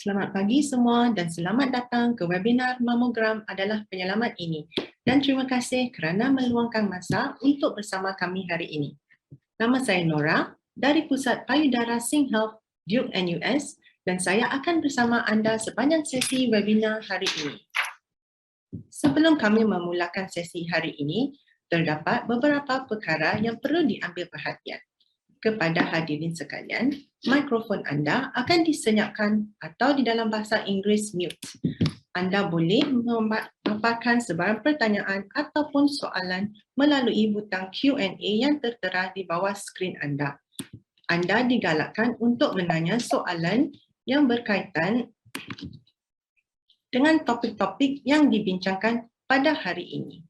Selamat pagi semua dan selamat datang ke webinar Mamogram adalah penyelamat ini. Dan terima kasih kerana meluangkan masa untuk bersama kami hari ini. Nama saya Nora dari Pusat Payudara SingHealth Duke NUS dan saya akan bersama anda sepanjang sesi webinar hari ini. Sebelum kami memulakan sesi hari ini, terdapat beberapa perkara yang perlu diambil perhatian. Kepada hadirin sekalian, mikrofon anda akan disenyapkan atau di dalam bahasa Inggeris mute. Anda boleh memaparkan sebarang pertanyaan ataupun soalan melalui butang Q&A yang tertera di bawah skrin anda. Anda digalakkan untuk menanya soalan yang berkaitan dengan topik-topik yang dibincangkan pada hari ini.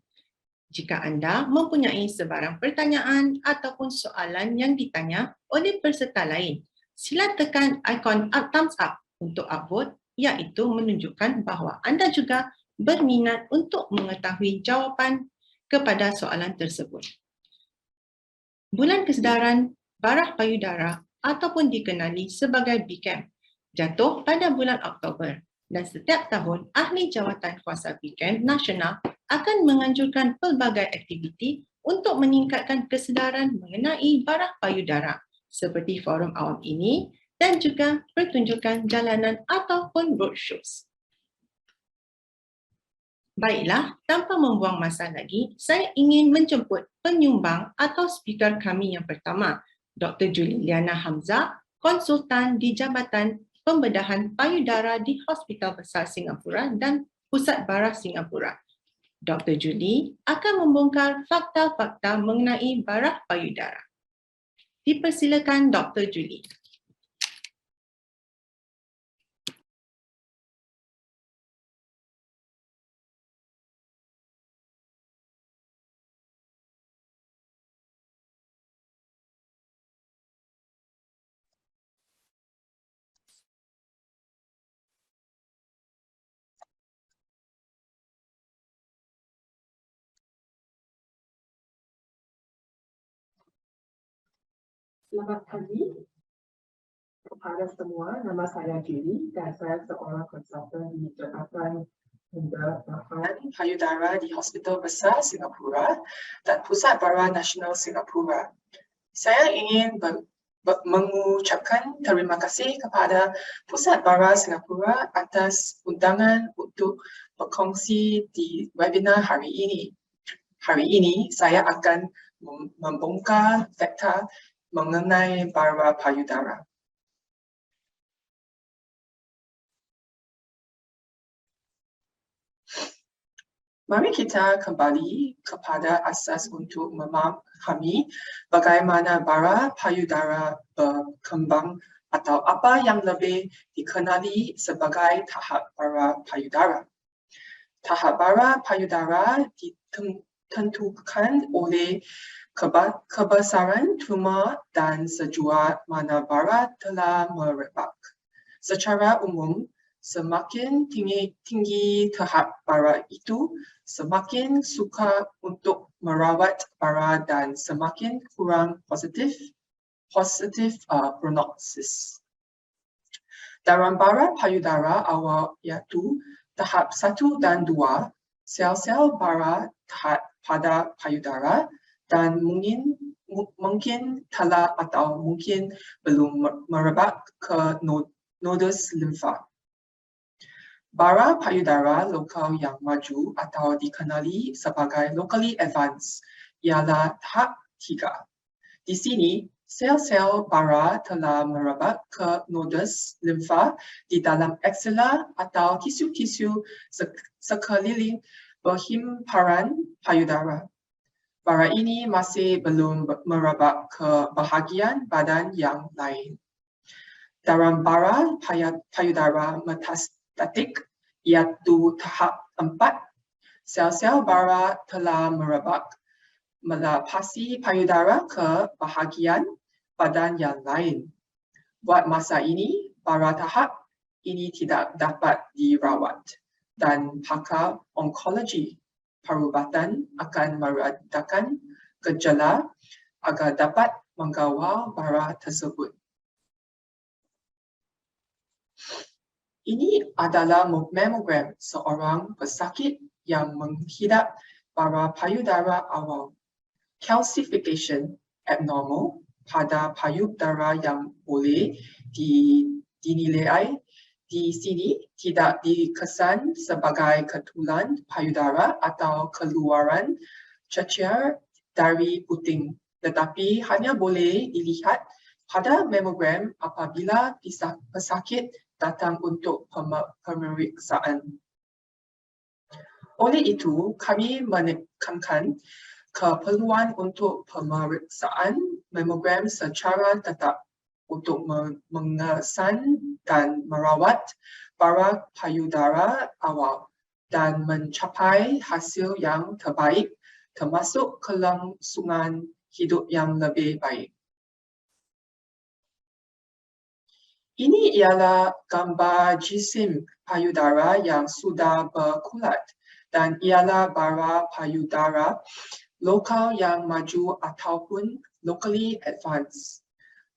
Jika anda mempunyai sebarang pertanyaan ataupun soalan yang ditanya oleh peserta lain, sila tekan ikon thumbs up untuk upvote, iaitu menunjukkan bahawa anda juga berminat untuk mengetahui jawapan kepada soalan tersebut. Bulan Kesedaran Barah Payudara ataupun dikenali sebagai BCAM jatuh pada bulan Oktober dan setiap tahun Ahli Jawatan Kuasa BCAM Nasional akan menganjurkan pelbagai aktiviti untuk meningkatkan kesedaran mengenai barah payudara seperti forum awam ini dan juga pertunjukan jalanan ataupun roadshows. Baiklah, tanpa membuang masa lagi, saya ingin menjemput penyumbang atau speaker kami yang pertama, Dr. Juliana Hamzah, konsultan di Jabatan Pembedahan Payudara di Hospital Besar Singapura dan Pusat Barah Singapura. Dr. Julie akan membongkar fakta-fakta mengenai barah payudara. Dipersilakan Dr. Julie. Selamat pagi kepada semua. Nama saya Julie dan saya seorang konsultan di Jabatan Pembedahan Payudara di Hospital Besar Singapura dan Pusat Barah Nasional Singapura. Saya ingin mengucapkan terima kasih kepada Pusat Barah Singapura atas undangan untuk berkongsi di webinar hari ini. Hari ini saya akan membongkar fakta mengenai barah payudara. Mari kita kembali kepada asas untuk memahami bagaimana barah payudara berkembang atau apa yang lebih dikenali sebagai tahap barah payudara. Tahap barah payudara ditentukan oleh kebesaran tumor dan sejauh mana barah telah merebak. Secara umum, semakin tinggi tahap barah itu, semakin sukar untuk merawat barah dan semakin kurang positif prognosis. Dalam barah payudara awal iaitu tahap 1 dan 2, sel-sel barah pada payudara dan mungkin telah atau mungkin belum merebak ke nodus limfa. Barah payudara lokal yang maju atau dikenali sebagai locally advanced ialah tahap 3. Di sini, sel-sel barah telah merebak ke nodus limfa di dalam aksela atau tisu-tisu sekeliling berhimparan payudara. Barah ini masih belum merebak ke bahagian badan yang lain. Dalam barah payudara metastatik, iaitu tahap 4, sel-sel barah telah merebak melepasi payudara ke bahagian badan yang lain. Buat masa ini, barah tahap ini tidak dapat dirawat dan pakar onkologi perubatan akan meredakan gejala agar dapat mengawal barah tersebut. Ini adalah mammogram seorang pesakit yang menghidap bara payudara awal. Calcification abnormal pada payudara yang boleh dinilai di sini tidak dikesan sebagai ketulan payudara atau keluaran cecer dari puting, tetapi hanya boleh dilihat pada mammogram apabila pesakit datang untuk pemeriksaan. Oleh itu, kami menekankan keperluan untuk pemeriksaan mammogram secara tetap untuk mengesan dan merawat bara payudara awal dan mencapai hasil yang terbaik termasuk kelangsungan hidup yang lebih baik. Ini ialah gambar jisim payudara yang sudah berkulat dan ialah bara payudara lokal yang maju ataupun locally advanced.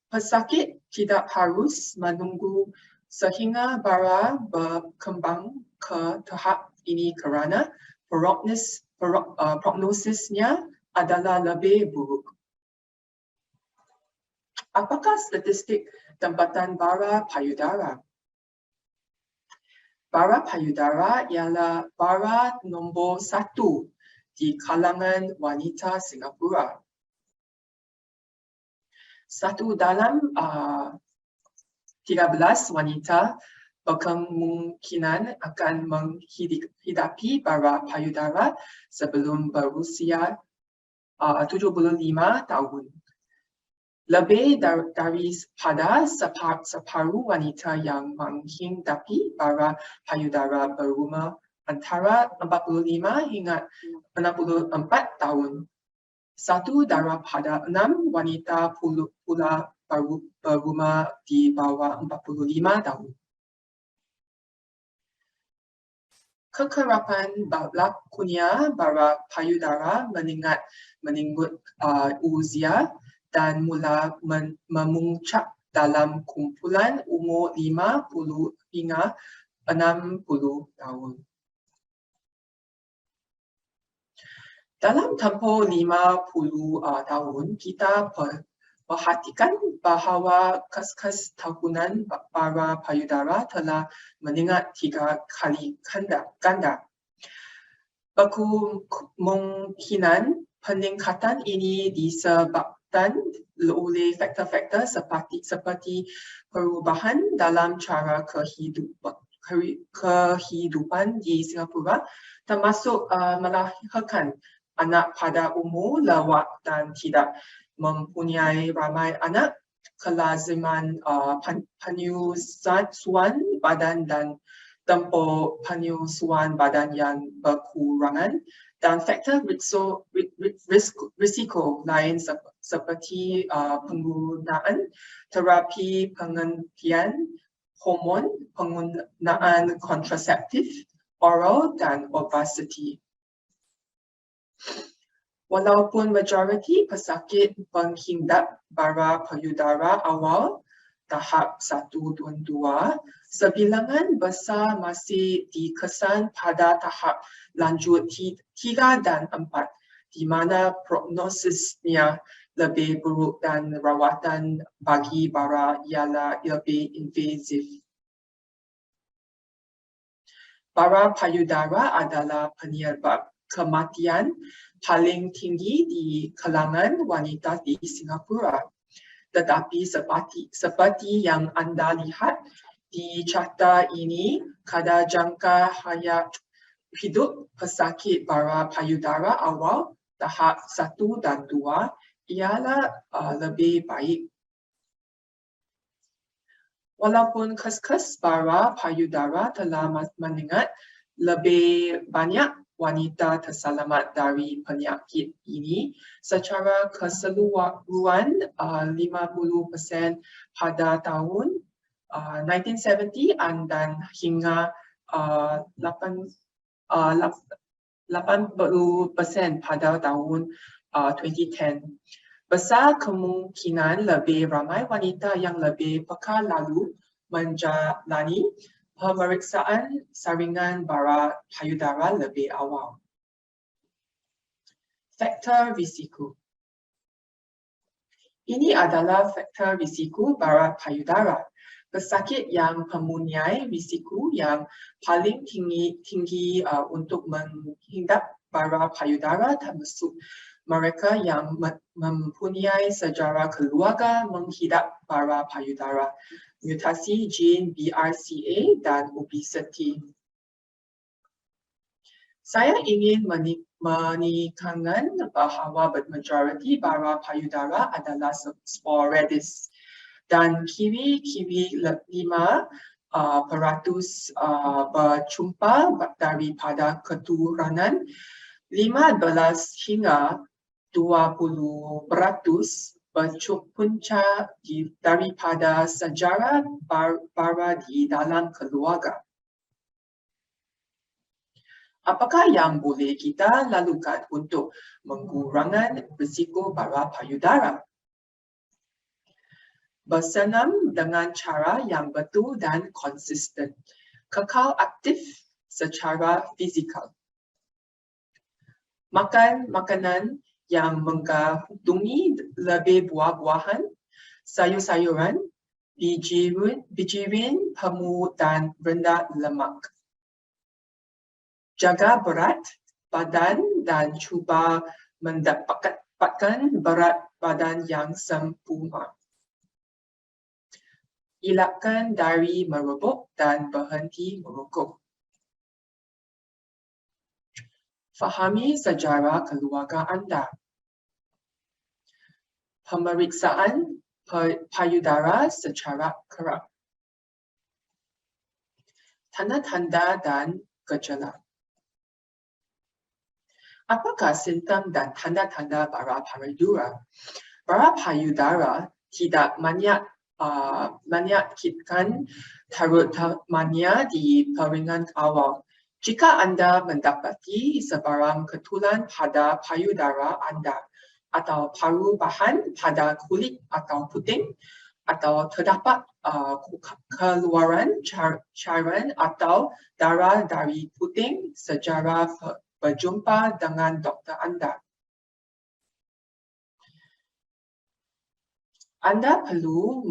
Pesakit tidak harus menunggu sehingga bara berkembang ke tahap ini kerana prognosisnya adalah lebih buruk. Apakah statistik tempatan bara payudara? Bara payudara ialah bara nombor 1 di kalangan wanita Singapura. 1 dalam 13 wanita berkemungkinan akan menghadapi bara payudara sebelum berusia 75 tahun. Lebih dari separuh wanita yang menghadapi bara payudara berumur antara 45 hingga 64 tahun. 1 daripada 6 wanita pula berumur di bawah 45 tahun. Kekerapan berlakunya bara payudara meningkat usia dan mula memuncak dalam kumpulan umur 50 hingga 60 tahun. Dalam tempoh 50 tahun, kita perhatikan bahawa kes tahunan bara payudara telah meningkat 3 kali ganda. Kemungkinan peningkatan ini disebabkan oleh faktor-faktor seperti perubahan dalam cara kehidupan di Singapura, termasuk melahirkan anak pada umur lewat dan tidak mempunyai ramai anak, kelaziman penyusuan badan dan tempoh penyusuan badan yang berkurangan, dan faktor risiko lain seperti penggunaan terapi penghentian hormon, penggunaan kontraseptif oral dan obesiti. Walaupun majoriti pesakit menghidap bara payudara awal tahap 1 dan 2, sebilangan besar masih dikesan pada tahap lanjut 3 dan 4, di mana prognosisnya lebih buruk dan rawatan bagi bara ialah lebih invasif. Bara payudara adalah penyebab kematian paling tinggi di kalangan wanita di Singapura. Tetapi seperti yang anda lihat di carta ini, kadar jangka hayat hidup pesakit bara payudara awal tahap 1 dan 2 ialah lebih baik. Walaupun kes bara payudara telah meningkat, lebih banyak wanita terselamat dari penyakit ini. Secara keseluruhan 50% pada tahun 1970 dan hingga 80% pada tahun 2010. Besar kemungkinan lebih ramai wanita yang lebih peka lalu menjalani Pemeriksaan saringan bara payudara lebih awal. Faktor risiko. Ini adalah faktor risiko bara payudara. Pesakit yang mempunyai risiko yang paling tinggi untuk menghidap bara payudara termasuk mereka yang mempunyai sejarah keluarga menghidap bara payudara, mutasi gen BRCA dan obesiti. Saya ingin menekankan bahawa majoriti bara payudara adalah sporadis dan kiri-kiri 5% berjumpa daripada keturunan, 15 hingga 20% berpunca daripada sejarah bara di dalam keluarga. Apakah yang boleh kita lakukan untuk mengurangkan risiko bara payudara? Bersenam dengan cara yang betul dan konsisten. Kekal aktif secara fizikal. Makan makanan yang mengandungi lebih buah-buahan, sayur-sayuran, bijirin, pemu dan rendah lemak. Jaga berat badan dan cuba mendapatkan berat badan yang sempurna. Elakkan dari merokok dan berhenti merokok. Fahami sejarah keluarga anda. Pemeriksaan payudara secara kerap. Tanda-tanda dan gejala. Apakah simptom dan tanda-tanda bara payudara? Bara payudara tidak menyakitkan terutamanya di peringatan awal. Jika anda mendapati sebarang ketulan pada payudara anda atau perubahan pada kulit atau puting atau terdapat keluaran cairan atau darah dari puting, segera berjumpa dengan doktor anda. Anda perlu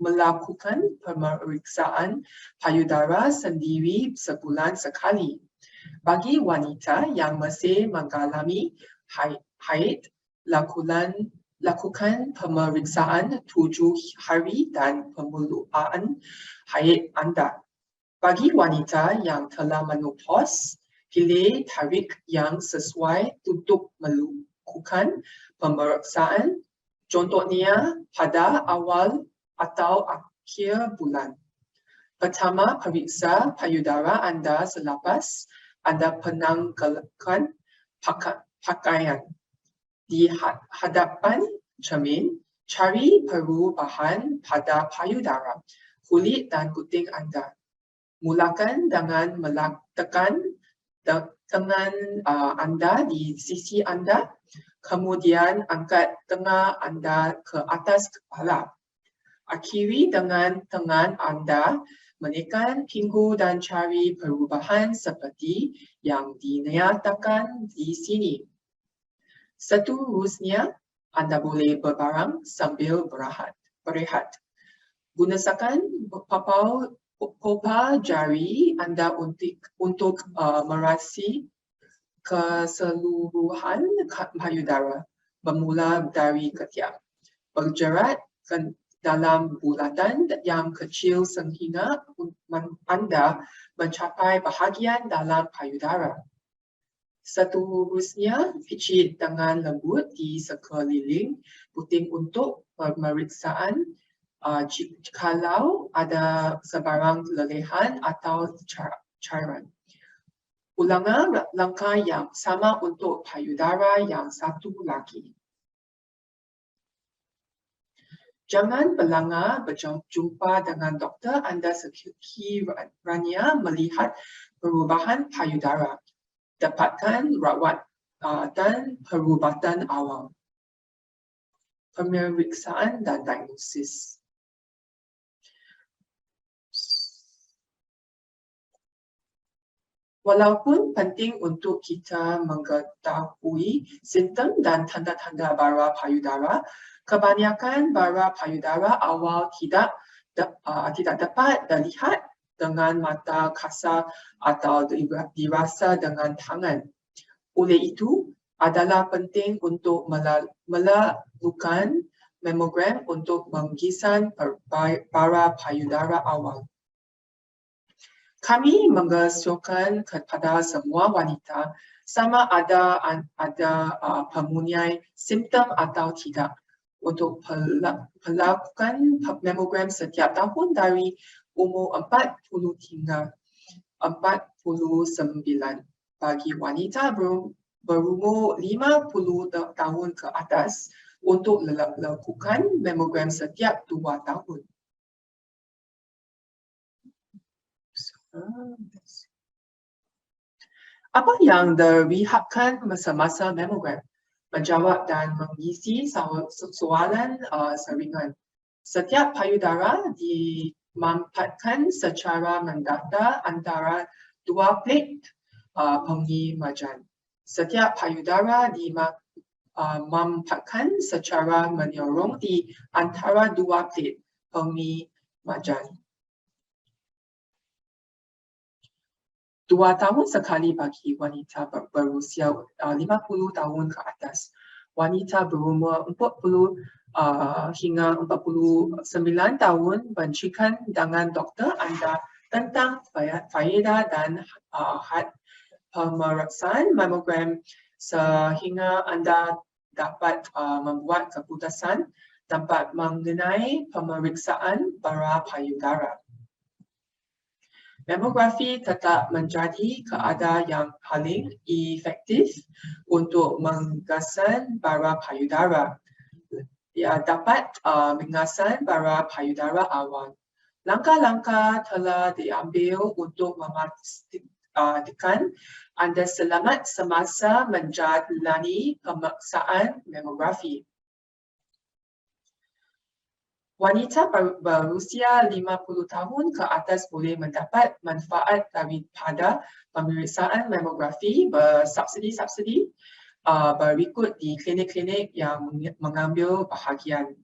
melakukan pemeriksaan payudara sendiri sebulan sekali. Bagi wanita yang masih mengalami haid, lakukan pemeriksaan 7 hari dan pemulaan haid anda. Bagi wanita yang telah menopause, pilih tarikh yang sesuai untuk melakukan pemeriksaan. Contohnya pada awal atau akhir bulan. Pertama, periksa payudara anda selepas anda penanggalkan pakaian. Di hadapan cermin, cari perubahan pada payudara, kulit dan puting anda. Mulakan dengan meletakkan tangan anda di sisi anda. Kemudian angkat tangan anda ke atas kepala. Akhiri dengan tangan anda menekan pinggul dan cari perubahan seperti yang dinyatakan di sini. Seterusnya, anda boleh berbaring sambil berehat. Gunakan popa jari anda untuk merasi keseluruhan payudara, bermula dari ketiak. Bergerak ke dalam bulatan yang kecil sehingga anda mencapai bahagian dalam payudara. Seterusnya, pijit dengan lembut di sekeliling puting untuk pemeriksaan jikalau ada sebarang lelehan atau cairan. Ulangan langkah yang sama untuk payudara yang satu lagi. Jangan berlanggar berjumpa dengan doktor anda sekiranya melihat perubahan payudara. Dapatkan rawat dan perubatan awal. Pemeriksaan dan diagnosis. Walaupun penting untuk kita mengetahui simptom dan tanda-tanda bara payudara, kebanyakan bara payudara awal tidak dapat dilihat dengan mata kasar atau dirasa dengan tangan. Oleh itu, adalah penting untuk melakukan mamogram untuk mengisahkan bara payudara awal. Kami mengesyorkan kepada semua wanita sama ada mempunyai simptom atau tidak untuk melakukan mamogram setiap tahun dari umur 40 hingga 49. Bagi wanita berumur 50 tahun ke atas untuk melakukan mamogram setiap 2 tahun. Apa yang dilihatkan semasa mamogram? Menjawab dan mengisi soalan seringan. Setiap payudara dimampatkan secara mendatar antara dua plate pengimajan. Setiap payudara dimampatkan secara menyorong di antara dua plate pengimajan. 2 tahun sekali bagi wanita berusia 50 tahun ke atas. Wanita berumur 40 hingga 49 tahun bencikan dengan doktor anda tentang faedah dan had pemeriksaan mamogram sehingga anda dapat membuat keputusan dapat mengenai pemeriksaan bara payudara. Mamografi tetap menjadi keadaan yang paling efektif untuk mengasah bara payudara. Ia dapat mengasah bara payudara awal. Langkah-langkah telah diambil untuk memastikan anda selamat semasa menjalani pemeriksaan mamografi. Wanita berusia 50 tahun ke atas boleh mendapat manfaat daripada pemeriksaan mamografi bersubsidi berikut di klinik-klinik yang mengambil bahagian.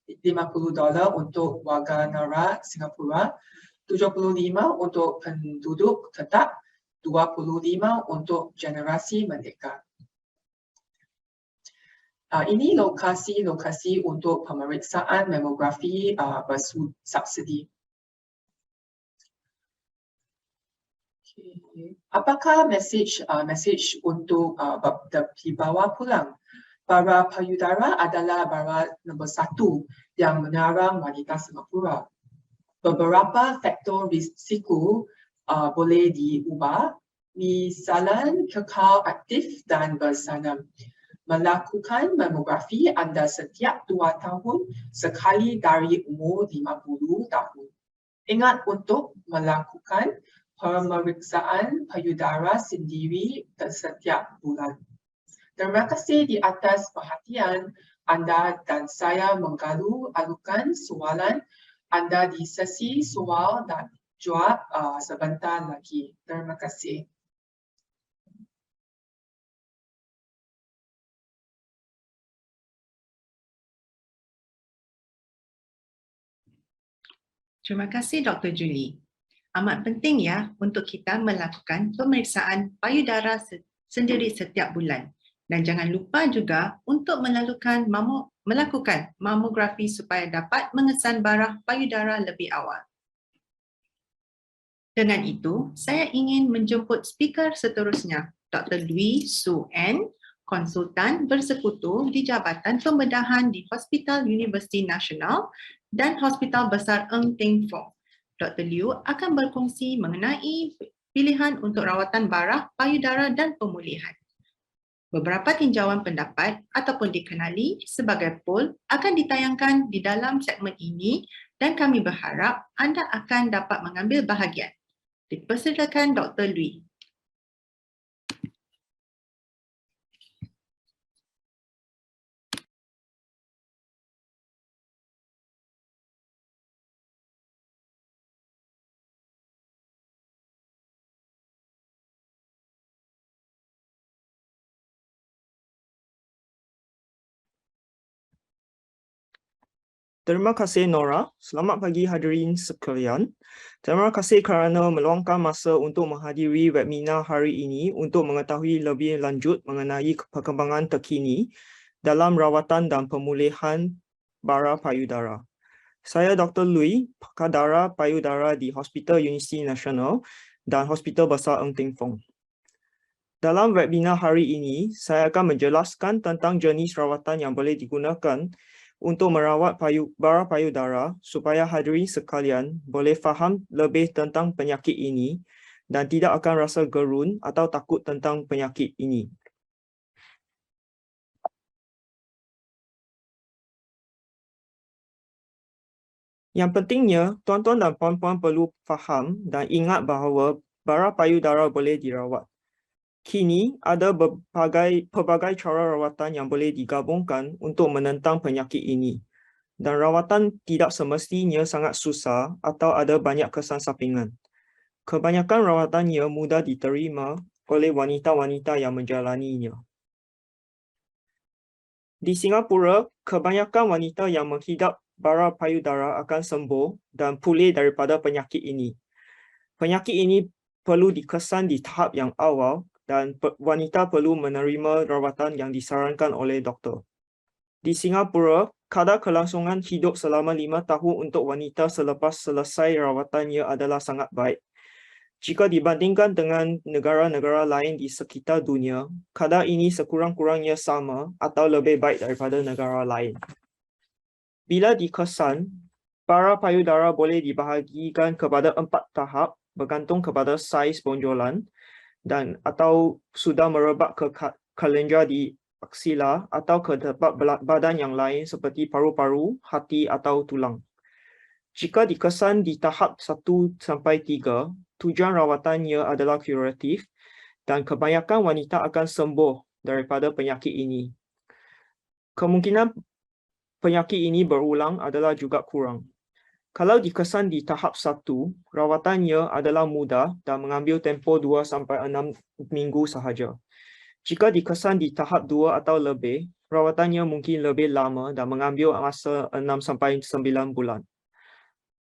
$50 untuk warga negara Singapura, 75 untuk penduduk tetap, 25 untuk generasi merdeka. Ini lokasi-lokasi untuk pemeriksaan mamografi bersubsidi. Apakah mesej untuk dibawa pulang? Bara payudara adalah bara nombor 1 yang menyerang wanita Singapura. Beberapa faktor risiko boleh diubah, misalnya kekal aktif dan bersanam. Melakukan mamografi anda setiap 2 tahun sekali dari umur 50 tahun. Ingat untuk melakukan pemeriksaan payudara sendiri setiap bulan. Terima kasih di atas perhatian anda dan saya mengalu-alukan soalan anda di sesi soal dan jawab sebentar lagi. Terima kasih. Terima kasih Dr. Julie. Amat penting ya untuk kita melakukan pemeriksaan payudara sendiri setiap bulan. Dan jangan lupa juga untuk melakukan mamografi supaya dapat mengesan bara payudara lebih awal. Dengan itu, saya ingin menjemput speaker seterusnya, Dr. Louis Su N, konsultan bersekutu di Jabatan Pembedahan di Hospital Universiti Nasional dan Hospital Besar Ng Teng Fong. Dr. Liu akan berkongsi mengenai pilihan untuk rawatan bara payudara dan pemulihan. Beberapa tinjauan pendapat ataupun dikenali sebagai poll akan ditayangkan di dalam segmen ini dan kami berharap anda akan dapat mengambil bahagian. Dipersilakan Dr. Lui. Terima kasih Nora. Selamat pagi hadirin sekalian. Terima kasih kerana meluangkan masa untuk menghadiri webinar hari ini untuk mengetahui lebih lanjut mengenai perkembangan terkini dalam rawatan dan pemulihan bara payudara. Saya Dr. Lui, pakar darah payudara di Hospital Universiti Nasional dan Hospital Besar Ng Teng Fong. Dalam webinar hari ini, saya akan menjelaskan tentang jenis rawatan yang boleh digunakan untuk merawat bara payudara supaya hadirin sekalian boleh faham lebih tentang penyakit ini dan tidak akan rasa gerun atau takut tentang penyakit ini. Yang pentingnya, tuan-tuan dan puan-puan perlu faham dan ingat bahawa bara payudara boleh dirawat. Kini, ada pelbagai cara rawatan yang boleh digabungkan untuk menentang penyakit ini. Dan rawatan tidak semestinya sangat susah atau ada banyak kesan sampingan. Kebanyakan rawatannya mudah diterima oleh wanita-wanita yang menjalaninya. Di Singapura, kebanyakan wanita yang menghidap bara payudara akan sembuh dan pulih daripada penyakit ini. Penyakit ini perlu dikesan di tahap yang awal dan wanita perlu menerima rawatan yang disarankan oleh doktor. Di Singapura, kadar kelangsungan hidup selama 5 tahun untuk wanita selepas selesai rawatannya adalah sangat baik. Jika dibandingkan dengan negara-negara lain di sekitar dunia, kadar ini sekurang-kurangnya sama atau lebih baik daripada negara lain. Bila dikesan, bara payudara boleh dibahagikan kepada 4 tahap bergantung kepada saiz bonjolan dan atau sudah merebak ke kelenjar di aksila atau ke tempat badan yang lain seperti paru-paru, hati atau tulang. Jika dikesan di tahap 1 sampai 3, tujuan rawatannya adalah kuratif dan kebanyakan wanita akan sembuh daripada penyakit ini. Kemungkinan penyakit ini berulang adalah juga kurang. Kalau dikesan di tahap 1, rawatannya adalah mudah dan mengambil tempoh 2 sampai 6 minggu sahaja. Jika dikesan di tahap 2 atau lebih, rawatannya mungkin lebih lama dan mengambil masa 6 sampai 9 bulan.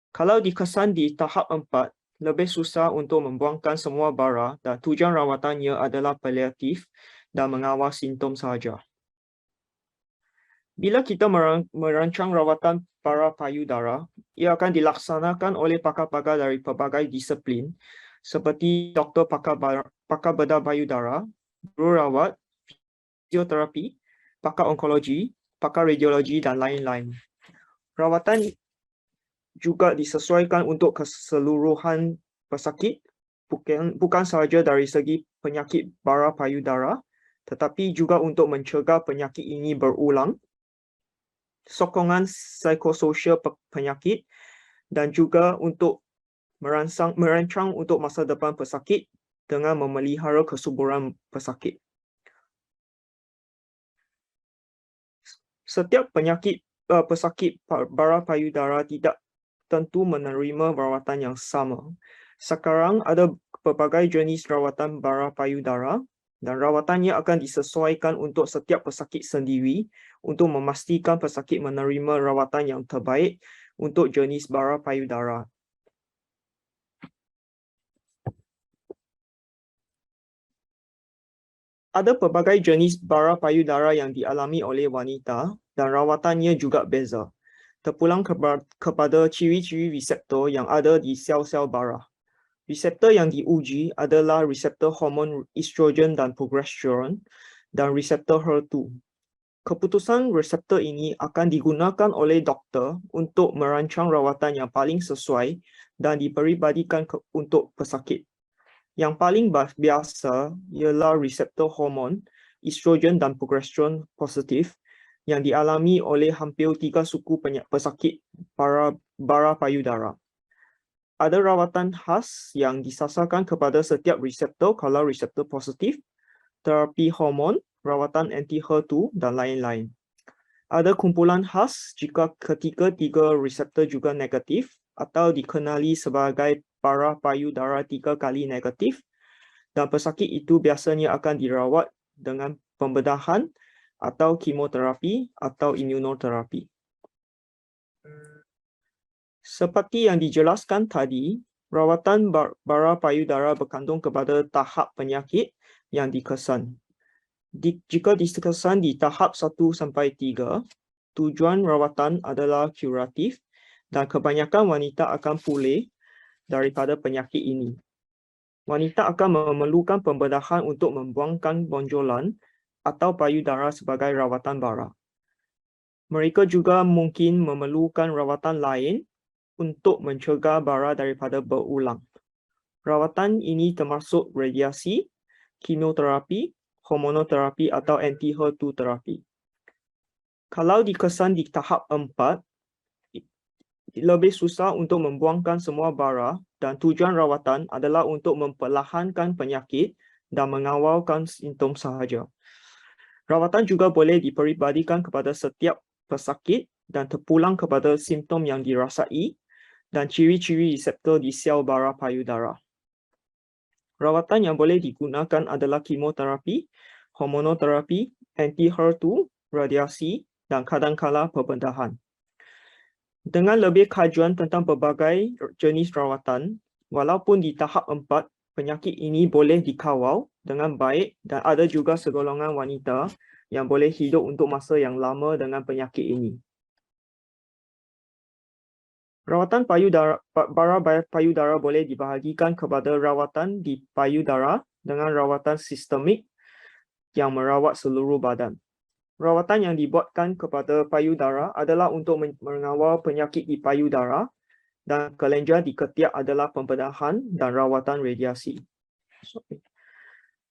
Kalau dikesan di tahap 4, lebih susah untuk membuangkan semua bara dan tujuan rawatannya adalah paliatif dan mengawal simptom sahaja. Bila kita merancang rawatan bara payudara, ia akan dilaksanakan oleh pakar-pakar dari pelbagai disiplin seperti doktor pakar bedah payudara, jururawat, fisioterapi, pakar onkologi, pakar radiologi dan lain-lain. Rawatan juga disesuaikan untuk keseluruhan pesakit, bukan sahaja dari segi penyakit bara payudara, tetapi juga untuk mencegah penyakit ini berulang, sokongan psikososial penyakit dan juga untuk merancang untuk masa depan pesakit dengan memelihara kesuburan pesakit. Setiap pesakit bara payudara tidak tentu menerima rawatan yang sama. Sekarang ada pelbagai jenis rawatan bara payudara dan rawatannya akan disesuaikan untuk setiap pesakit sendiri untuk memastikan pesakit menerima rawatan yang terbaik untuk jenis bara payudara. Ada pelbagai jenis bara payudara yang dialami oleh wanita dan rawatannya juga beza. Terpulang kepada ciri-ciri reseptor yang ada di sel-sel bara. Reseptor yang diuji adalah reseptor hormon estrogen dan progesteron dan reseptor HER2. Keputusan reseptor ini akan digunakan oleh doktor untuk merancang rawatan yang paling sesuai dan diperibadikan untuk pesakit. Yang paling biasa ialah reseptor hormon estrogen dan progesteron positif yang dialami oleh hampir 3 suku pesakit bara payudara. Ada rawatan khas yang disasarkan kepada setiap reseptor kalau reseptor positif, terapi hormon, rawatan anti-HER2 dan lain-lain. Ada kumpulan khas jika ketiga-tiga reseptor juga negatif atau dikenali sebagai bara payudara 3 kali negatif dan pesakit itu biasanya akan dirawat dengan pembedahan atau kemoterapi atau imunoterapi. Seperti yang dijelaskan tadi, rawatan bara payudara bergantung kepada tahap penyakit yang dikesan. Jika dikesan di tahap 1 sampai 3, tujuan rawatan adalah kuratif dan kebanyakan wanita akan pulih daripada penyakit ini. Wanita akan memerlukan pembedahan untuk membuangkan bonjolan atau payudara sebagai rawatan bara. Mereka juga mungkin memerlukan rawatan lain untuk mencegah bara daripada berulang. Rawatan ini termasuk radiasi, kemoterapi, hormonoterapi atau anti-HER2 terapi. Kalau dikesan di tahap 4, lebih susah untuk membuangkan semua bara dan tujuan rawatan adalah untuk memperlahankan penyakit dan mengawalkan simptom sahaja. Rawatan juga boleh diperibadikan kepada setiap pesakit dan terpulang kepada simptom yang dirasai dan ciri-ciri reseptor di sel bara payudara. Rawatan yang boleh digunakan adalah kemoterapi, hormonoterapi, anti-HER2, radiasi dan kadangkala pembedahan. Dengan lebih kajian tentang berbagai jenis rawatan, walaupun di tahap 4, penyakit ini boleh dikawal dengan baik dan ada juga segolongan wanita yang boleh hidup untuk masa yang lama dengan penyakit ini. Rawatan bara payudara boleh dibahagikan kepada rawatan di payudara dengan rawatan sistemik yang merawat seluruh badan. Rawatan yang dibuatkan kepada payudara adalah untuk mengawal penyakit di payudara dan kelenjar di ketiak adalah pembedahan dan rawatan radiasi.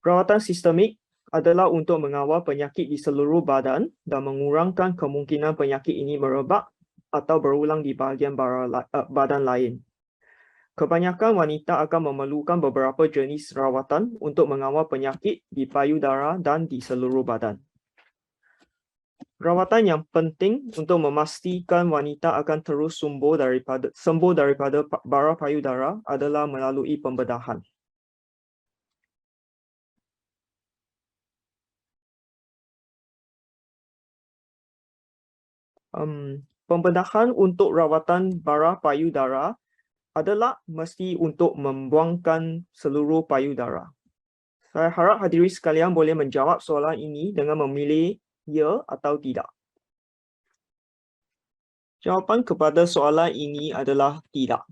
Rawatan sistemik adalah untuk mengawal penyakit di seluruh badan dan mengurangkan kemungkinan penyakit ini merebak atau berulang di bahagian badan lain. Kebanyakan wanita akan memerlukan beberapa jenis rawatan untuk mengawal penyakit di payudara dan di seluruh badan. Rawatan yang penting untuk memastikan wanita akan terus sembuh daripada bara payudara adalah melalui pembedahan. Pembedahan untuk rawatan bara payudara adalah mesti untuk membuangkan seluruh payudara. Saya harap hadirin sekalian boleh menjawab soalan ini dengan memilih ya atau tidak. Jawapan kepada soalan ini adalah tidak.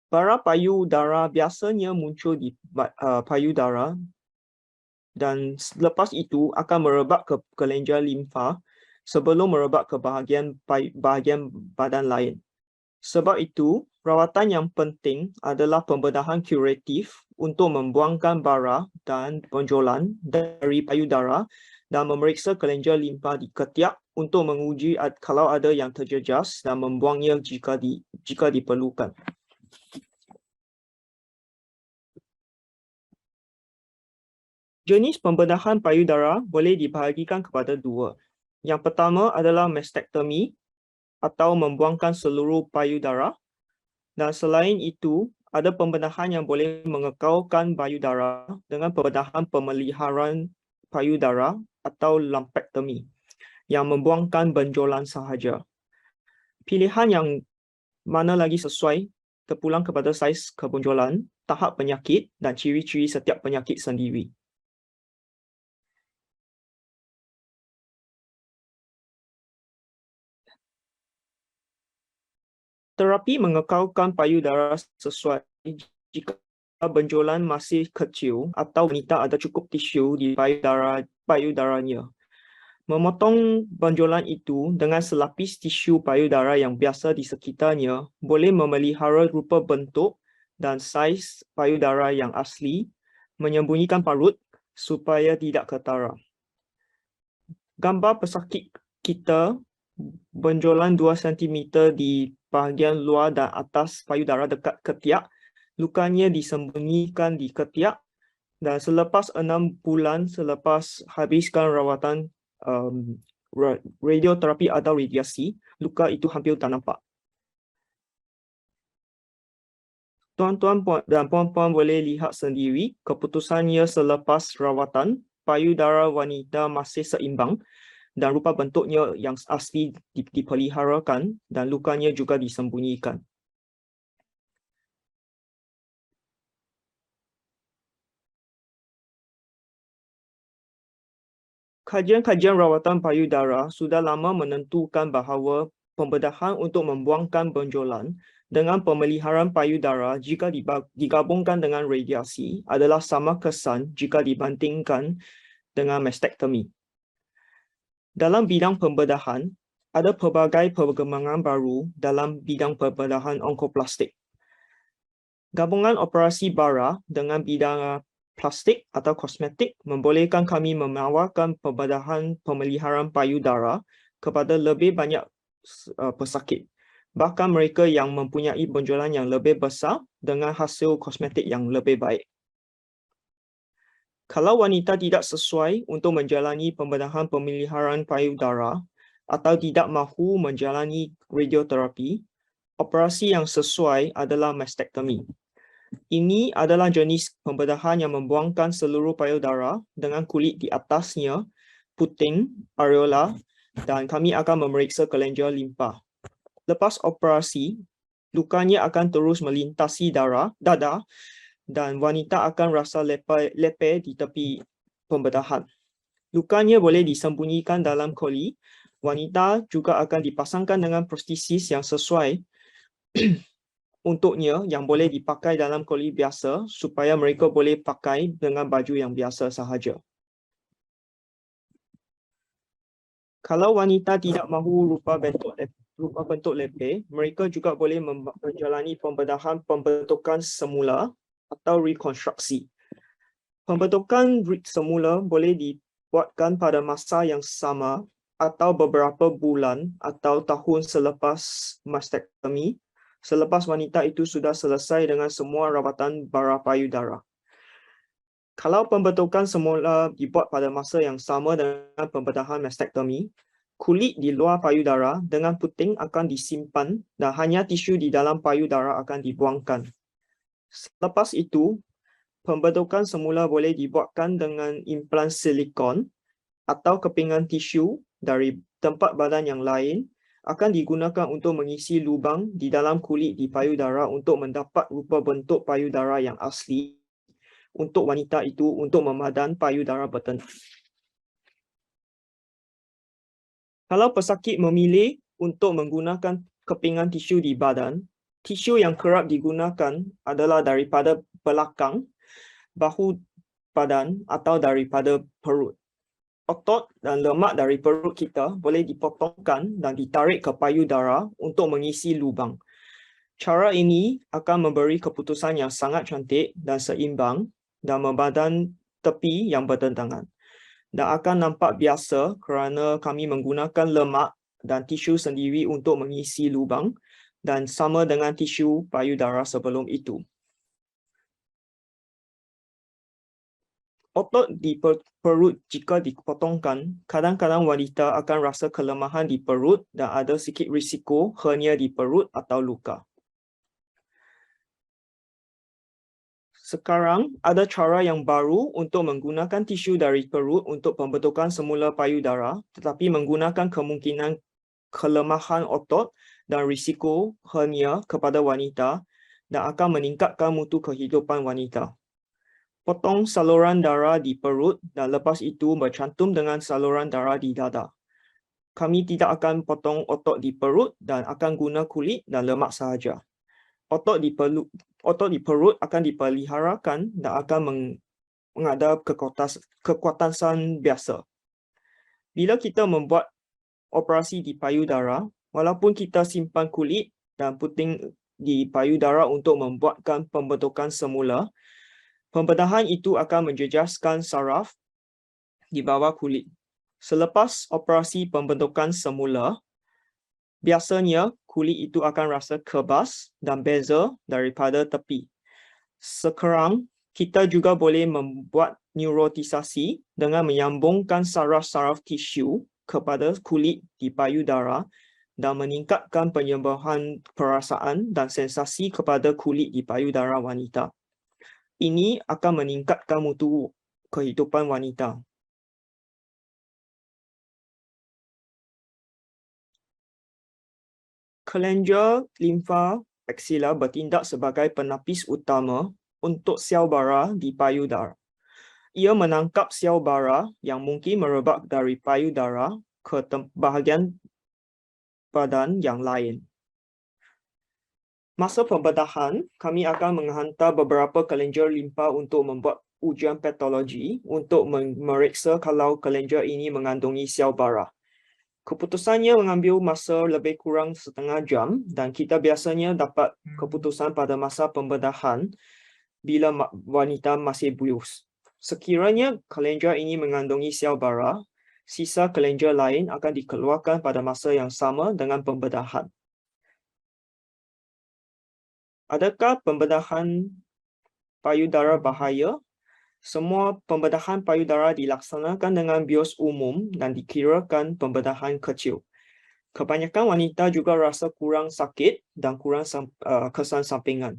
Bara payudara biasanya muncul di payudara dan selepas itu akan merebak ke kelenjar limfa sebelum merebak ke bahagian badan lain. Sebab itu, rawatan yang penting adalah pembedahan kuratif untuk membuangkan bara dan bonjolan dari payudara dan memeriksa kelenjar limfa di ketiak untuk menguji kalau ada yang terjejas dan membuangnya jika diperlukan. Jenis pembedahan payudara boleh dibahagikan kepada dua. Yang pertama adalah mastektomi atau membuangkan seluruh payudara, dan selain itu ada pembedahan yang boleh mengekalkan payudara dengan pembedahan pemeliharaan payudara atau lumpektomi yang membuangkan benjolan sahaja. Pilihan yang mana lagi sesuai terpulang kepada saiz kebonjolan, tahap penyakit dan ciri-ciri setiap penyakit sendiri. Terapi mengekalkan payudara sesuai jika benjolan masih kecil atau wanita ada cukup tisu di payudaranya. Memotong benjolan itu dengan selapis tisu payudara yang biasa di sekitarnya boleh memelihara rupa bentuk dan saiz payudara yang asli, menyembunyikan parut supaya tidak ketara. Gambar pesakit kita, benjolan 2 cm di bahagian luar dan atas payudara dekat ketiak, lukanya disembunyikan di ketiak dan selepas 6 bulan selepas habiskan rawatan radioterapi atau radiasi, luka itu hampir tak nampak. Tuan-tuan dan puan-puan boleh lihat sendiri keputusannya selepas rawatan, payudara wanita masih seimbang dan rupa bentuknya yang asli dipeliharakan dan lukanya juga disembunyikan. Kajian-kajian rawatan payudara sudah lama menentukan bahawa pembedahan untuk membuangkan benjolan dengan pemeliharaan payudara jika digabungkan dengan radiasi adalah sama kesan jika dibandingkan dengan mastektomi. Dalam bidang pembedahan, ada pelbagai perkembangan baru dalam bidang pembedahan onkoplastik. Gabungan operasi bara dengan bidang plastik atau kosmetik membolehkan kami menawarkan pembedahan pemeliharaan payudara kepada lebih banyak pesakit. Bahkan mereka yang mempunyai benjolan yang lebih besar dengan hasil kosmetik yang lebih baik. Kalau wanita tidak sesuai untuk menjalani pembedahan pemeliharaan payudara atau tidak mahu menjalani radioterapi, operasi yang sesuai adalah mastektomi. Ini adalah jenis pembedahan yang membuangkan seluruh payudara dengan kulit di atasnya, puting, areola, dan kami akan memeriksa kelenjar limpa. Lepas operasi, lukanya akan terus melintasi dada dan wanita akan rasa lepeh di tepi pembedahan. Lukanya boleh disembunyikan dalam koli. Wanita juga akan dipasangkan dengan prostesis yang sesuai untuknya yang boleh dipakai dalam koli biasa supaya mereka boleh pakai dengan baju yang biasa sahaja. Kalau wanita tidak mahu rupa bentuk lepeh, mereka juga boleh menjalani pembedahan pembentukan semula atau rekonstruksi. Pembentukan semula boleh dibuatkan pada masa yang sama atau beberapa bulan atau tahun selepas mastektomi, selepas wanita itu sudah selesai dengan semua rawatan bara payudara. Kalau pembentukan semula dibuat pada masa yang sama dengan pembedahan mastektomi, kulit di luar payudara dengan puting akan disimpan dan hanya tisu di dalam payudara akan dibuangkan. Selepas itu, pembentukan semula boleh dibuatkan dengan implan silikon atau kepingan tisu dari tempat badan yang lain akan digunakan untuk mengisi lubang di dalam kulit di payudara untuk mendapat rupa bentuk payudara yang asli untuk wanita itu untuk memadan payudara bertentu. Kalau pesakit memilih untuk menggunakan kepingan tisu di badan, tisu yang kerap digunakan adalah daripada belakang, bahu badan atau daripada perut. Otot dan lemak dari perut kita boleh dipotongkan dan ditarik ke payudara untuk mengisi lubang. Cara ini akan memberi keputusan yang sangat cantik dan seimbang dan membadan tepi yang bertentangan. Dan akan nampak biasa kerana kami menggunakan lemak dan tisu sendiri untuk mengisi lubang dan sama dengan tisu payudara sebelum itu. Otot di perut jika dipotongkan, kadang-kadang wanita akan rasa kelemahan di perut dan ada sikit risiko hernia di perut atau luka. Sekarang ada cara yang baru untuk menggunakan tisu dari perut untuk pembentukan semula payudara, tetapi menggunakan kemungkinan kelemahan otot dan risiko hernia kepada wanita dan akan meningkatkan mutu kehidupan wanita. Potong saluran darah di perut dan lepas itu bercantum dengan saluran darah di dada. Kami tidak akan potong otot di perut dan akan guna kulit dan lemak sahaja. Otot di perut akan dipeliharakan dan akan menghadap kekuatan biasa. Bila kita membuat operasi di payudara, walaupun kita simpan kulit dan puting di payudara untuk membuatkan pembentukan semula, pembedahan itu akan menjejaskan saraf di bawah kulit. Selepas operasi pembentukan semula, biasanya kulit itu akan rasa kebas dan beza daripada tepi. Sekarang, kita juga boleh membuat neurotisasi dengan menyambungkan saraf-saraf tisu kepada kulit di payudara dan meningkatkan penyembuhan perasaan dan sensasi kepada kulit di payudara wanita. Ini akan meningkatkan mutu kehidupan wanita. Kelenjar limfa aksila bertindak sebagai penapis utama untuk sel bara di payudara. Ia menangkap sel bara yang mungkin merebak dari payudara ke bahagian badan yang lain. Masa pembedahan, kami akan menghantar beberapa kelenjar limfa untuk membuat ujian patologi untuk memeriksa kalau kelenjar ini mengandungi sel bara. Keputusannya mengambil masa lebih kurang setengah jam dan kita biasanya dapat keputusan pada masa pembedahan bila wanita masih bius. Sekiranya kelenjar ini mengandungi sel bara, sisa kelenjar lain akan dikeluarkan pada masa yang sama dengan pembedahan. Adakah pembedahan payudara bahaya? Semua pembedahan payudara dilaksanakan dengan bios umum dan dikirakan pembedahan kecil. Kebanyakan wanita juga rasa kurang sakit dan kurang kesan sampingan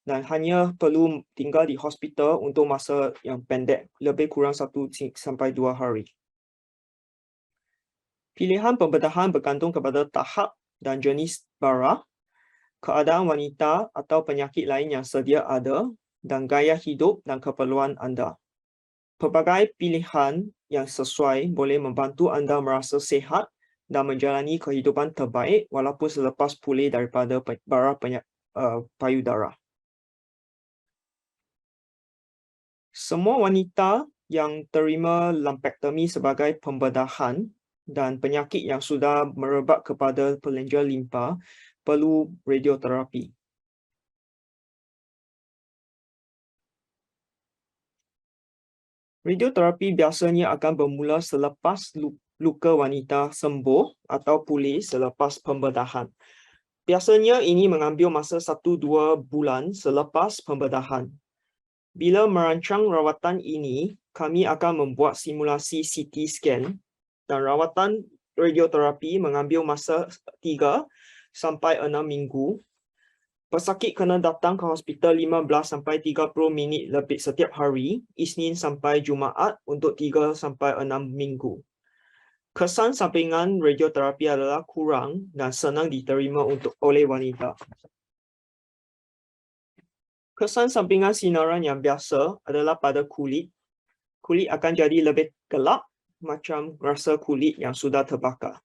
dan hanya perlu tinggal di hospital untuk masa yang pendek, lebih kurang 1 sampai 2 hari. Pilihan pembedahan bergantung kepada tahap dan jenis bara, keadaan wanita atau penyakit lain yang sedia ada, dan gaya hidup dan keperluan anda. Pelbagai pilihan yang sesuai boleh membantu anda merasa sihat dan menjalani kehidupan terbaik walaupun selepas pulih daripada bara payudara. Semua wanita yang terima lumpektomi sebagai pembedahan dan penyakit yang sudah merebak kepada kelenjar limfa perlu radioterapi. Radioterapi biasanya akan bermula selepas luka wanita sembuh atau pulih selepas pembedahan. Biasanya ini mengambil masa 1-2 bulan selepas pembedahan. Bila merancang rawatan ini, kami akan membuat simulasi CT scan dan rawatan radioterapi mengambil masa 3 sampai 6 minggu. Pesakit kena datang ke hospital 15 sampai 30 minit lebih setiap hari, Isnin sampai Jumaat untuk 3 sampai 6 minggu. Kesan sampingan radioterapi adalah kurang dan senang diterima oleh wanita. Kesan sampingan sinaran yang biasa adalah pada kulit. Kulit akan jadi lebih gelap macam rasa kulit yang sudah terbakar.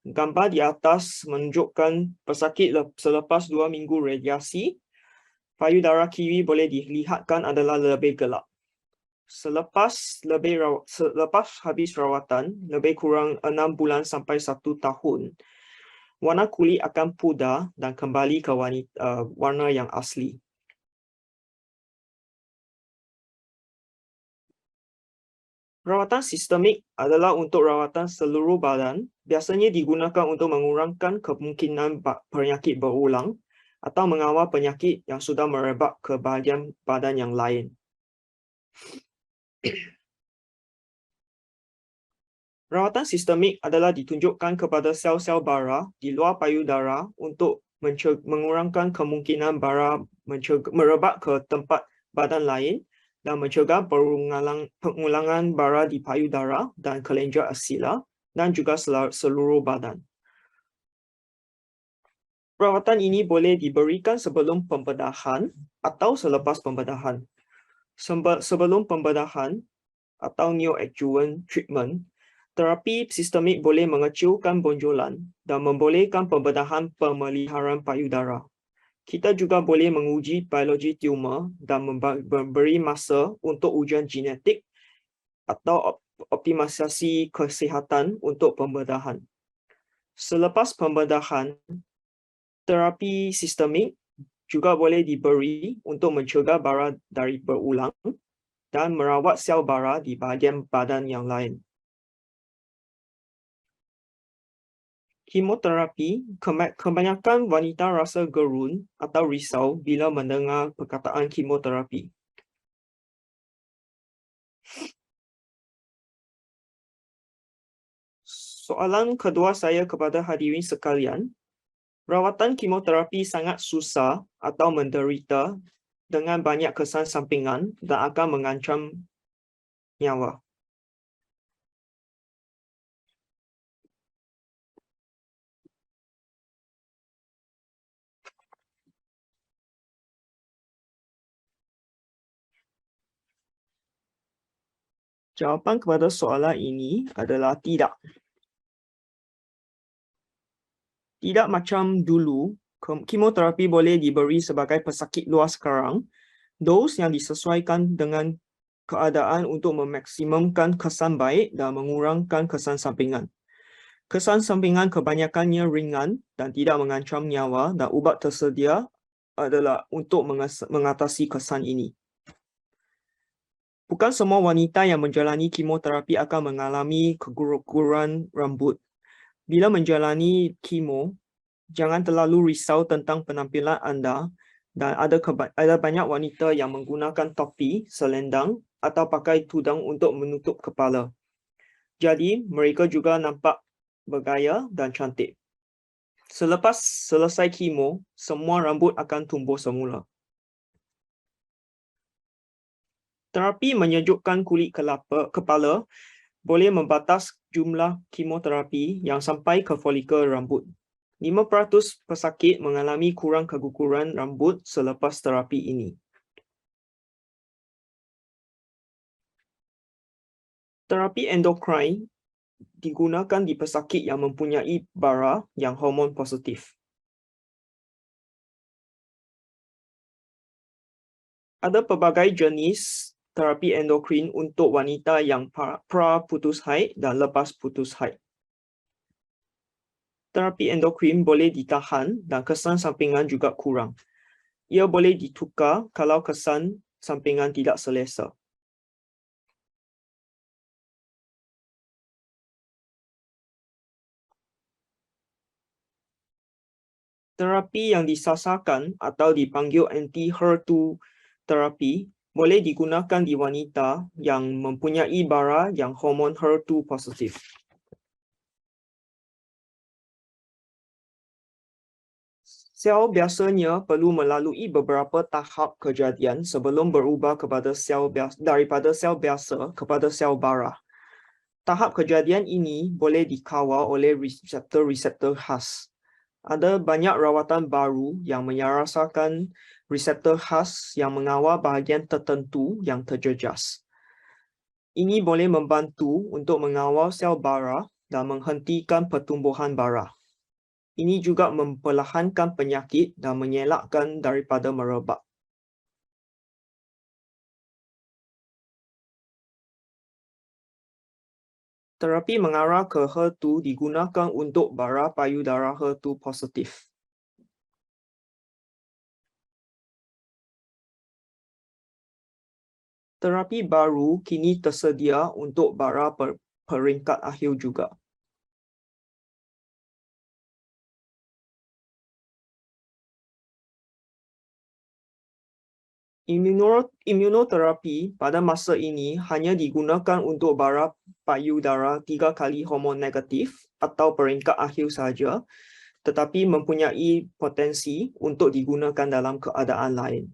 Gambar di atas menunjukkan pesakit selepas 2 minggu radiasi. Payudara kiri boleh dilihatkan adalah lebih gelap. Selepas habis rawatan, lebih kurang 6 bulan sampai 1 tahun, warna kulit akan pudar dan kembali ke warna yang asli. Rawatan sistemik adalah untuk rawatan seluruh badan, biasanya digunakan untuk mengurangkan kemungkinan penyakit berulang atau mengawal penyakit yang sudah merebak ke bahagian badan yang lain. Rawatan sistemik adalah ditunjukkan kepada sel-sel bara di luar payudara untuk mengurangkan kemungkinan bara merebak ke tempat badan lain dan mencegah pengulangan bara di payudara dan kelenjar aksila dan juga seluruh badan. Perawatan ini boleh diberikan sebelum pembedahan atau selepas pembedahan. Sebelum pembedahan atau neoadjuvant treatment, terapi sistemik boleh mengecilkan bonjolan dan membolehkan pembedahan pemeliharaan payudara. Kita juga boleh menguji biologi tumor dan memberi masa untuk ujian genetik atau optimalisasi kesihatan untuk pembedahan. Selepas pembedahan, terapi sistemik juga boleh diberi untuk mencegah bara dari berulang dan merawat sel bara di bahagian badan yang lain. Kemoterapi, kebanyakan wanita rasa gerun atau risau bila mendengar perkataan kemoterapi. Soalan kedua saya kepada hadirin sekalian, rawatan kemoterapi sangat susah atau menderita dengan banyak kesan sampingan dan akan mengancam nyawa. Jawapan kepada soalan ini adalah tidak. Tidak macam dulu, kemoterapi boleh diberi sebagai pesakit luar sekarang. Dos yang disesuaikan dengan keadaan untuk memaksimumkan kesan baik dan mengurangkan kesan sampingan. Kesan sampingan kebanyakannya ringan dan tidak mengancam nyawa, dan ubat tersedia adalah untuk mengatasi kesan ini. Bukan semua wanita yang menjalani kemoterapi akan mengalami keguguran rambut. Bila menjalani kemo, jangan terlalu risau tentang penampilan anda, dan ada banyak wanita yang menggunakan topi, selendang atau pakai tudung untuk menutup kepala. Jadi, mereka juga nampak bergaya dan cantik. Selepas selesai kemo, semua rambut akan tumbuh semula. Terapi menyejukkan kulit kepala boleh membatas jumlah kemoterapi yang sampai ke folikel rambut. 5% pesakit mengalami kurang keguguran rambut selepas terapi ini. Terapi endokrin digunakan di pesakit yang mempunyai bara yang hormon positif. Ada pelbagai jenis terapi endokrin untuk wanita yang pra-putus haid dan lepas putus haid. Terapi endokrin boleh ditahan dan kesan sampingan juga kurang. Ia boleh ditukar kalau kesan sampingan tidak selesa. Terapi yang disasarkan atau dipanggil anti-HER2 terapi boleh digunakan di wanita yang mempunyai bara yang hormon HER2 positif. Sel biasanya perlu melalui beberapa tahap kejadian sebelum berubah daripada sel biasa kepada sel bara. Tahap kejadian ini boleh dikawal oleh reseptor-reseptor khas. Ada banyak rawatan baru yang menyelesaikan reseptor khas yang mengawal bahagian tertentu yang terjejas. Ini boleh membantu untuk mengawal sel bara dan menghentikan pertumbuhan bara. Ini juga memperlahankan penyakit dan mengelakkan daripada merebak. Terapi mengarah ke HER2 digunakan untuk bara payudara HER2 positif. Terapi baru kini tersedia untuk bara peringkat akhir juga. Imunoterapi pada masa ini hanya digunakan untuk bara payudara 3 kali hormon negatif atau peringkat akhir sahaja, tetapi mempunyai potensi untuk digunakan dalam keadaan lain.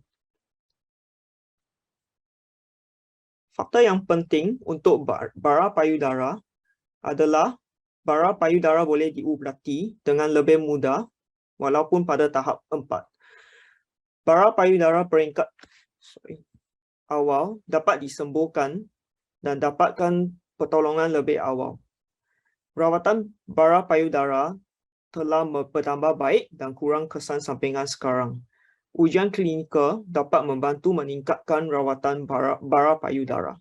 Faktor yang penting untuk bara payudara adalah bara payudara boleh diubati dengan lebih mudah walaupun pada tahap 4. Bara payudara peringkat awal dapat disembuhkan dan dapatkan pertolongan lebih awal. Rawatan bara payudara telah bertambah baik dan kurang kesan sampingan sekarang. Ujian klinikal dapat membantu meningkatkan rawatan bara payudara.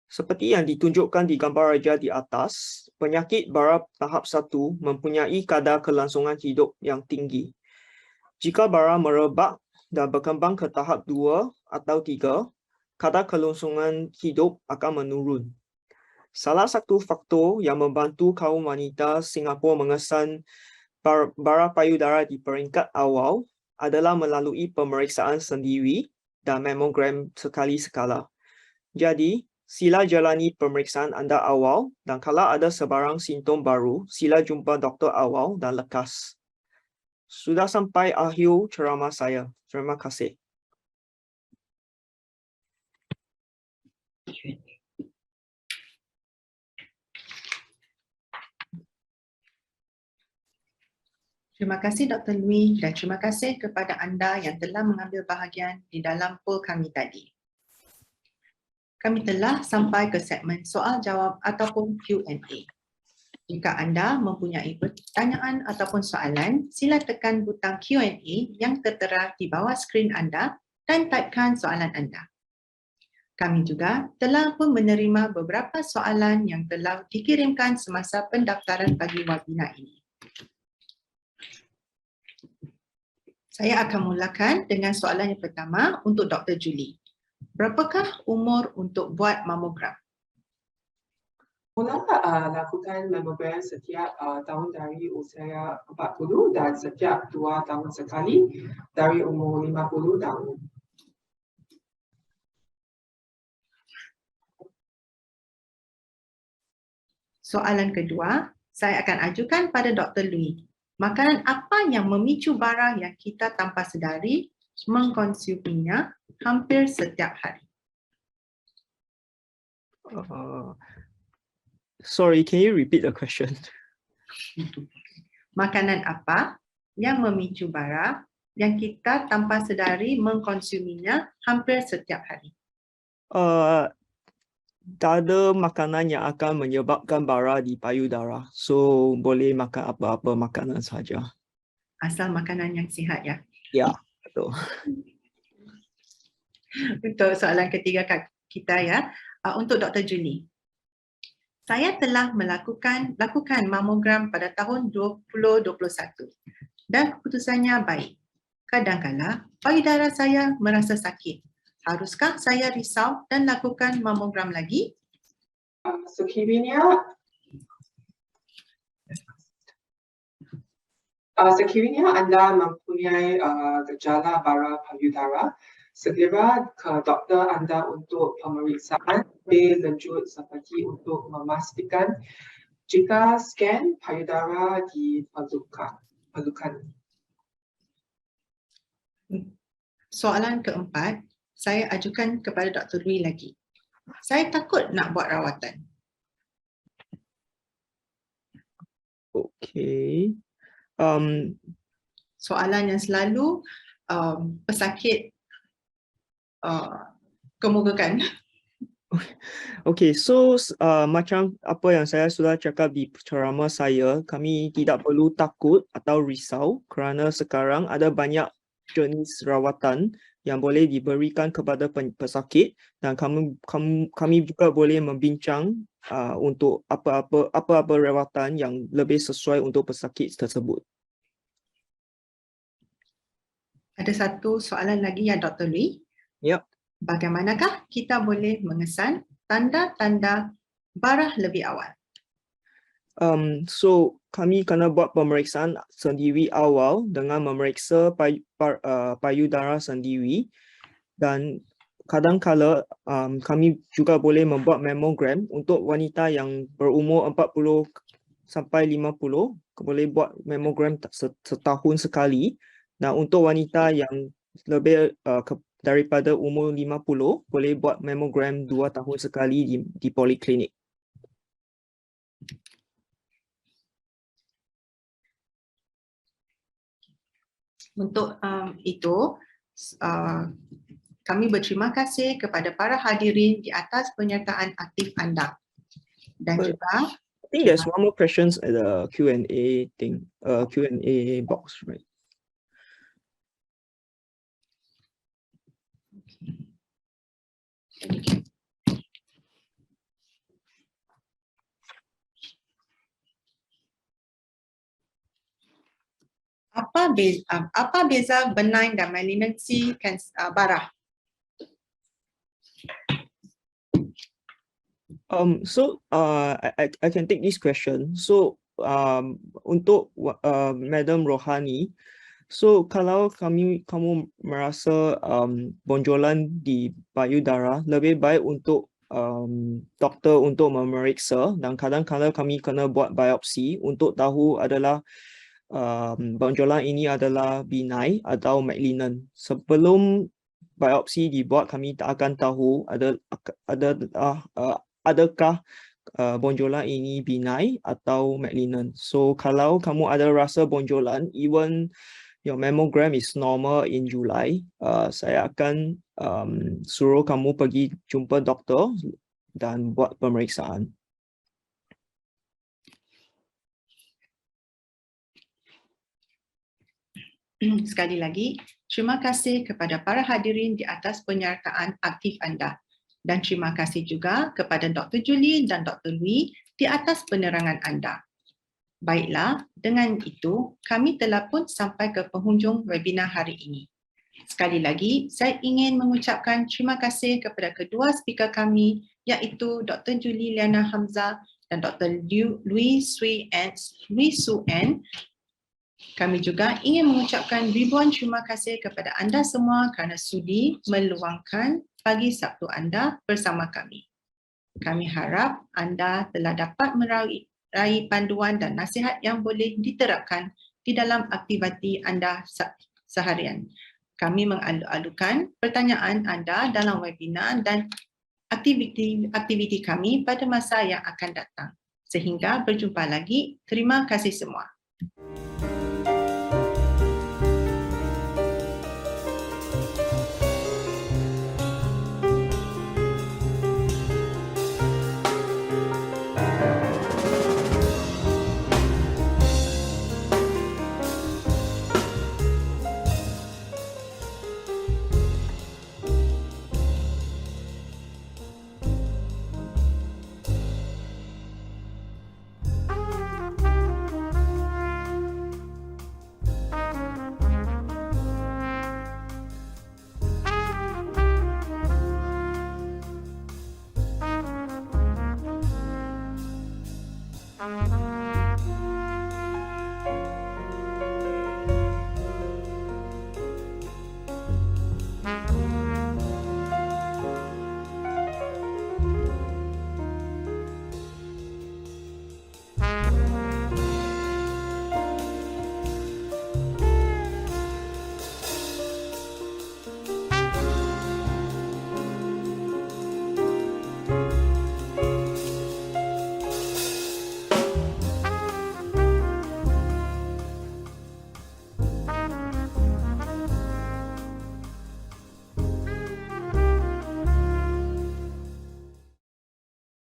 Seperti yang ditunjukkan di gambar raja di atas, penyakit bara tahap 1 mempunyai kadar kelangsungan hidup yang tinggi. Jika bara merebak dan berkembang ke tahap 2 atau 3, kadar kelangsungan hidup akan menurun. Salah satu faktor yang membantu kaum wanita Singapura mengesan bara payudara di peringkat awal adalah melalui pemeriksaan sendiri dan mamogram sekali sekala. Jadi, sila jalani pemeriksaan anda awal, dan kalau ada sebarang simptom baru, sila jumpa doktor awal dan lekas. Sudah sampai akhir ceramah saya. Terima kasih. Terima kasih Dr. Lui dan terima kasih kepada anda yang telah mengambil bahagian di dalam poll kami tadi. Kami telah sampai ke segmen soal jawab ataupun Q&A. Jika anda mempunyai pertanyaan ataupun soalan, sila tekan butang Q&A yang tertera di bawah skrin anda dan typekan soalan anda. Kami juga telah pun menerima beberapa soalan yang telah dikirimkan semasa pendaftaran bagi webinar ini. Saya akan mulakan dengan soalan yang pertama untuk Dr. Julie. Berapakah umur untuk buat mamogram? Mula lakukan mamogram setiap tahun dari usia 40 dan setiap 2 tahun sekali dari umur 50 tahun. Soalan kedua, saya akan ajukan pada Dr. Louis. Makanan apa yang memicu bara yang kita tanpa sedari mengkonsuminya hampir setiap hari? Sorry, can you repeat the question? Makanan apa yang memicu bara yang kita tanpa sedari mengkonsuminya hampir setiap hari? Tak ada makanan yang akan menyebabkan bara di payudara. So, boleh makan apa-apa makanan saja. Asal makanan yang sihat ya. Ya, betul. Untuk soalan ketiga kita ya, untuk Dr. Julie. Saya telah melakukan mamogram pada tahun 2021 dan keputusannya baik. Kadang-kala payudara saya merasa sakit. Haruskah saya risau dan lakukan mamogram lagi? Sekiranya anda mempunyai gejala bara payudara, segera ke doktor anda untuk pemeriksaan lebih lanjut seperti untuk memastikan jika scan payudara diperlukan. Soalan keempat, saya ajukan kepada Dr. Louis lagi. Saya takut nak buat rawatan. Okay. Soalan yang selalu pesakit kemukakan. Okay, so macam apa yang saya sudah cakap di ceramah saya, kami tidak perlu takut atau risau kerana sekarang ada banyak jenis rawatan yang boleh diberikan kepada pesakit dan kami juga boleh membincang untuk apa-apa rawatan yang lebih sesuai untuk pesakit tersebut. Ada satu soalan lagi ya Dr. Louis. Ya. Bagaimanakah kita boleh mengesan tanda-tanda bara lebih awal? So kami kena buat pemeriksaan sendiri awal dengan memeriksa payudara sendiri dan kadang-kala kami juga boleh membuat mamogram untuk wanita yang berumur 40 sampai 50 boleh buat mamogram setahun sekali dan untuk wanita yang lebih daripada umur 50 boleh buat mamogram 2 tahun sekali di poliklinik. Untuk itu, kami berterima kasih kepada para hadirin di atas penyertaan aktif anda. Dan juga, I think there's one more questions at the Q&A thing, Q&A box, right? Apa beza benign dan malignancy bara? I can take this question. So untuk Madam Rohani, so kalau kamu merasa bonjolan di payudara, lebih baik untuk doktor untuk memeriksa dan kadang-kadang kami kena buat biopsi untuk tahu adalah bonjolan ini adalah benign atau malignant. Sebelum biopsi dibuat, kami tak akan tahu adakah bonjolan ini benign atau malignant. So kalau kamu ada rasa bonjolan, even your mammogram is normal in July, saya akan suruh kamu pergi jumpa doktor dan buat pemeriksaan. Sekali lagi, terima kasih kepada para hadirin di atas penyertaan aktif anda. Dan terima kasih juga kepada Dr. Julie dan Dr. Louis di atas penerangan anda. Baiklah, dengan itu kami telah pun sampai ke penghujung webinar hari ini. Sekali lagi, saya ingin mengucapkan terima kasih kepada kedua speaker kami, iaitu Dr. Julie Liana Hamzah dan Dr. Louis Su En. Kami juga ingin mengucapkan ribuan terima kasih kepada anda semua kerana sudi meluangkan pagi Sabtu anda bersama kami. Kami harap anda telah dapat meraih panduan dan nasihat yang boleh diterapkan di dalam aktiviti anda seharian. Kami mengalu-alukan pertanyaan anda dalam webinar dan aktiviti kami pada masa yang akan datang. Sehingga berjumpa lagi. Terima kasih semua.